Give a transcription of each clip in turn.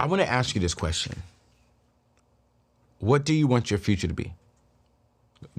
I want to ask you this question. What do you want your future to be?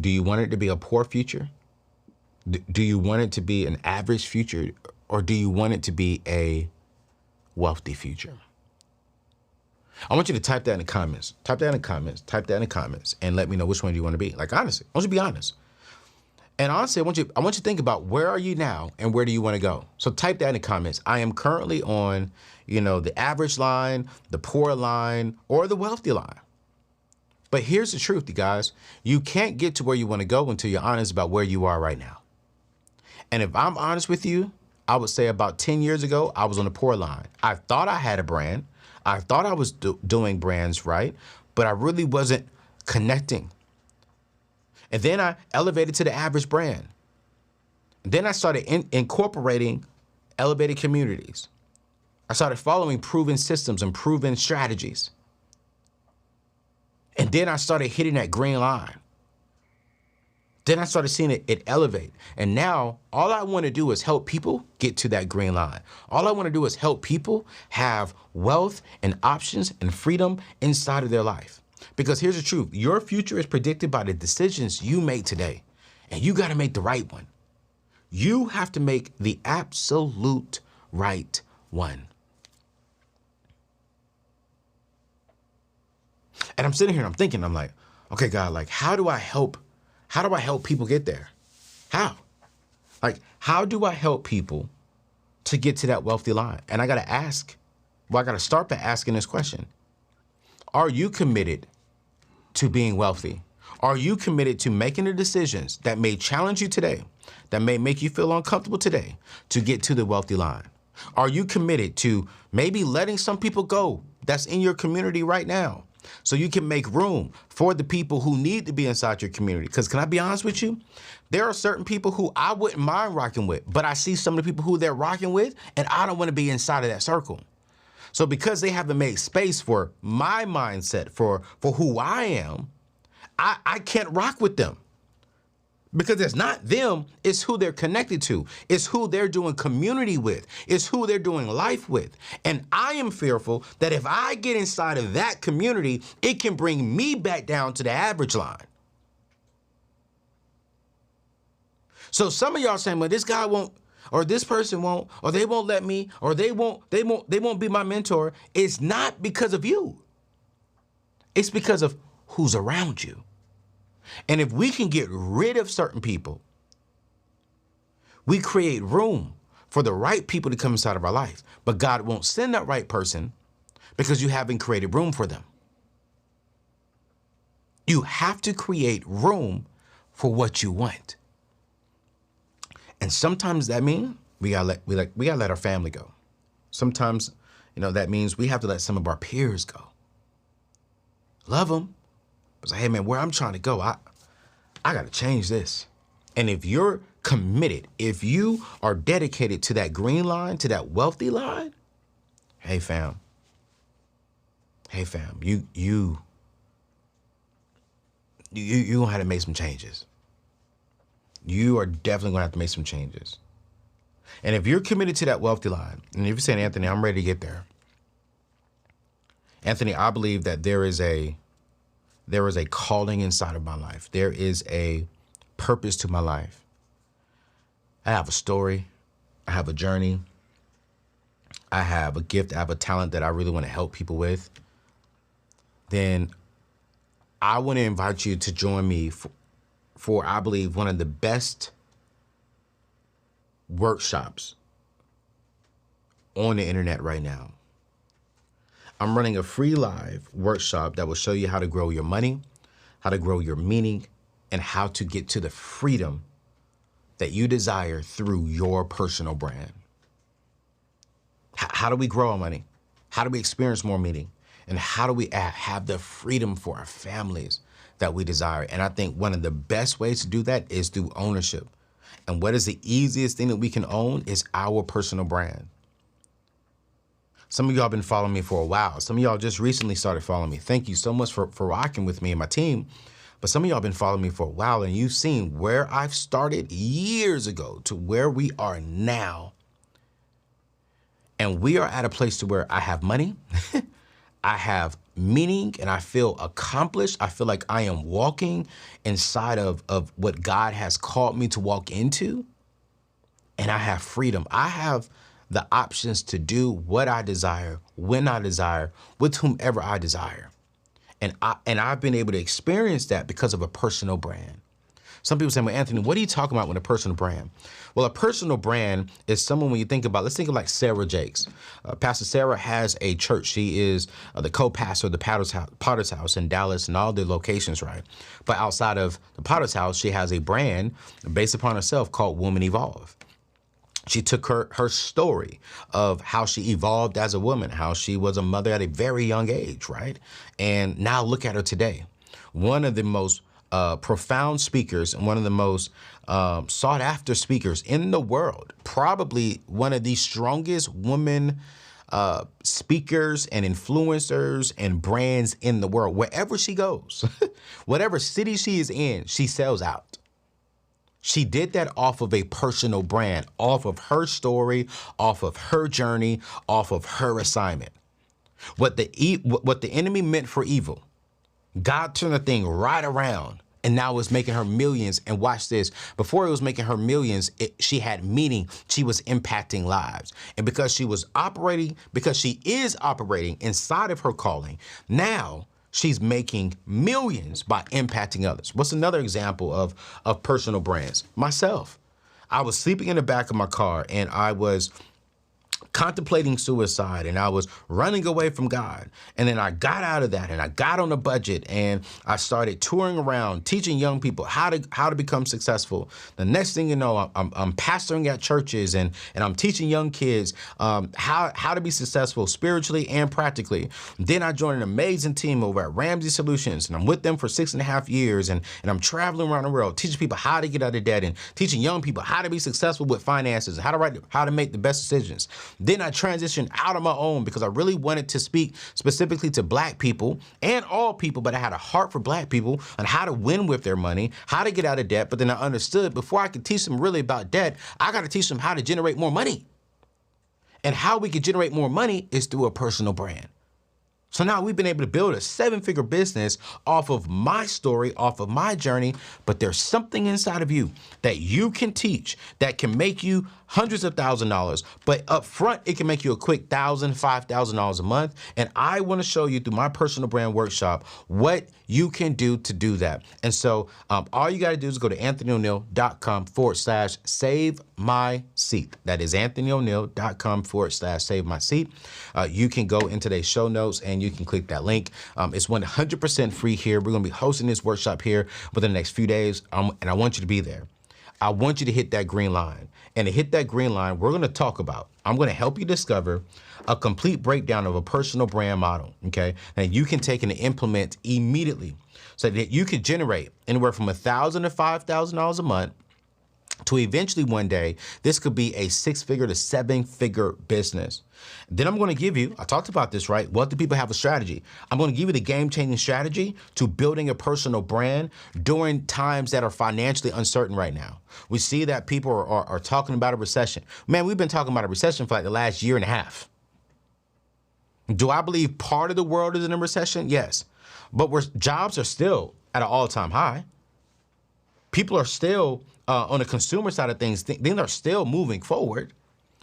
Do you want it to be a poor future? Do you want it to be an average future? Or do you want it to be a wealthy future? I want you to type that in the comments. Type that in the comments. Type that in the comments and let me know which one you want to be. Like, honestly, I want you to be honest. And honestly, I want you to think about where are you now and where do you want to go? So type that in the comments. I am currently on, the average line, the poor line, or the wealthy line. But here's the truth, you guys. You can't get to where you want to go until you're honest about where you are right now. And if I'm honest with you, I would say about 10 years ago, I was on the poor line. I thought I had a brand. I thought I was doing brands right, but I really wasn't connecting. And then I elevated to the average brand. And then I started incorporating elevated communities. I started following proven systems and proven strategies. And then I started hitting that green line. Then I started seeing it elevate. And now all I want to do is help people get to that green line. All I want to do is help people have wealth and options and freedom inside of their life. Because here's the truth. Your future is predicted by the decisions you make today. And you got to make the right one. You have to make the absolute right one. And I'm sitting here and I'm thinking, I'm like, okay, God, like, how do I help people get there? How? Like, how do I help people to get to that wealthy line? And I got to start by asking this question. Are you committed to being wealthy? Are you committed to making the decisions that may challenge you today, that may make you feel uncomfortable today to get to the wealthy line? Are you committed to maybe letting some people go that's in your community right now, so you can make room for the people who need to be inside your community? Because can I be honest with you? There are certain people who I wouldn't mind rocking with, but I see some of the people who they're rocking with, and I don't want to be inside of that circle. So because they haven't made space for my mindset, for who I am, I can't rock with them. Because it's not them, it's who they're connected to. It's who they're doing community with. It's who they're doing life with. And I am fearful that if I get inside of that community, it can bring me back down to the average line. So some of y'all saying, well, this guy won't, or this person won't, or they won't let me, or they won't be my mentor. It's not because of you. It's because of who's around you. And if we can get rid of certain people, we create room for the right people to come inside of our life. But God won't send that right person because you haven't created room for them. You have to create room for what you want. And sometimes that means we gotta let our family go. Sometimes, that means we have to let some of our peers go. Love them. But say, hey man, where I'm trying to go, I got to change this. And if you're committed, if you are dedicated to that green line, to that wealthy line, hey fam, you gonna have to make some changes. You are definitely gonna have to make some changes. And if you're committed to that wealthy line, and if you're saying, Anthony, I'm ready to get there. Anthony, I believe that there is a calling inside of my life. There is a purpose to my life. I have a story. I have a journey. I have a gift. I have a talent that I really want to help people with. Then I want to invite you to join me for I believe, one of the best workshops on the internet right now. I'm running a free live workshop that will show you how to grow your money, how to grow your meaning, and how to get to the freedom that you desire through your personal brand. How do we grow our money? How do we experience more meaning? And how do we have the freedom for our families that we desire? And I think one of the best ways to do that is through ownership. And what is the easiest thing that we can own is our personal brand. Some of y'all have been following me for a while. Some of y'all just recently started following me. Thank you so much for rocking with me and my team. But some of y'all have been following me for a while, and you've seen where I've started years ago to where we are now. And we are at a place to where I have money, I have meaning and I feel accomplished. I feel like I am walking inside of what God has called me to walk into. And I have freedom. I have the options to do what I desire, when I desire, with whomever I desire. And I've been able to experience that because of a personal brand. Some people say, well, Anthony, what are you talking about with a personal brand? Well, a personal brand is someone, when you think about, let's think of like Sarah Jakes. Pastor Sarah has a church. She is the co-pastor of the Potter's House in Dallas and all the locations, right? But outside of the Potter's House, she has a brand based upon herself called Woman Evolve. She took her story of how she evolved as a woman, how she was a mother at a very young age, right? And now look at her today. One of the most profound speakers and one of the most sought after speakers in the world, probably one of the strongest women speakers and influencers and brands in the world. Wherever she goes, whatever city she is in, she sells out. She did that off of a personal brand, off of her story, off of her journey, off of her assignment. What the enemy meant for evil, God turned the thing right around, and now it's making her millions. And watch this, before it was making her millions, she had meaning. She was impacting lives. And because she is operating inside of her calling, now she's making millions by impacting others. What's another example of personal brands? Myself. I was sleeping in the back of my car and I was contemplating suicide and I was running away from God. And then I got out of that and I got on a budget and I started touring around teaching young people how to become successful. The next thing you know, I'm pastoring at churches and I'm teaching young kids how to be successful spiritually and practically. Then I joined an amazing team over at Ramsey Solutions and I'm with them for 6.5 years and I'm traveling around the world teaching people how to get out of debt and teaching young people how to be successful with finances, how to make the best decisions. Then I transitioned out on my own because I really wanted to speak specifically to Black people and all people, but I had a heart for Black people on how to win with their money, how to get out of debt. But then I understood before I could teach them really about debt, I got to teach them how to generate more money. And how we can generate more money is through a personal brand. So now we've been able to build a 7-figure business off of my story, off of my journey, but there's something inside of you that you can teach that can make you hundreds of thousands of dollars, but up front, it can make you a quick $1,000, $5,000 a month. And I want to show you through my personal brand workshop what you can do to do that. And so all you got to do is go to anthonyoneal.com/save my seat. That is anthonyoneal.com/save my seat. You can go into today's show notes and you can click that link. It's 100% free here. We're going to be hosting this workshop here within the next few days. And I want you to be there. I want you to hit that green line. And to hit that green line, I'm going to help you discover a complete breakdown of a personal brand model, okay? That you can take and implement immediately so that you could generate anywhere from $1,000 to $5,000 a month to eventually one day, this could be a 6-figure to 7-figure business. Then I'm going to give you, I talked about this, right? Wealthy people have a strategy. I'm going to give you the game-changing strategy to building a personal brand during times that are financially uncertain right now. We see that people are talking about a recession. Man, we've been talking about a recession for like the last year and a half. Do I believe part of the world is in a recession? Yes. But jobs are still at an all-time high. People are still, on the consumer side of things are still moving forward.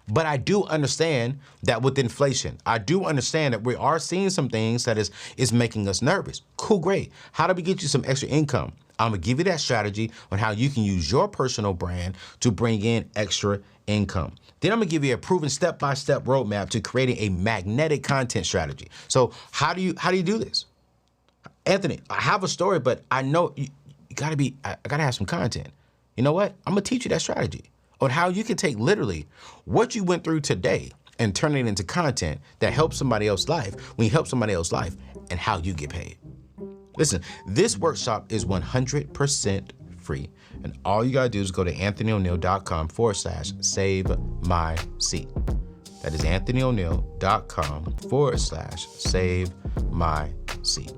But I do understand that with inflation, I do understand that we are seeing some things that is making us nervous. Cool, great. How do we get you some extra income? I'm going to give you that strategy on how you can use your personal brand to bring in extra income. Then I'm going to give you a proven step-by-step roadmap to creating a magnetic content strategy. So how do you do this? Anthony, I have a story, but I know I got to have some content. You know what? I'm going to teach you that strategy on how you can take literally what you went through today and turn it into content that helps somebody else's life when you help somebody else's life and how you get paid. Listen, this workshop is 100% free. And all you got to do is go to anthonyoneal.com/save my seat. That is anthonyoneal.com/save my seat.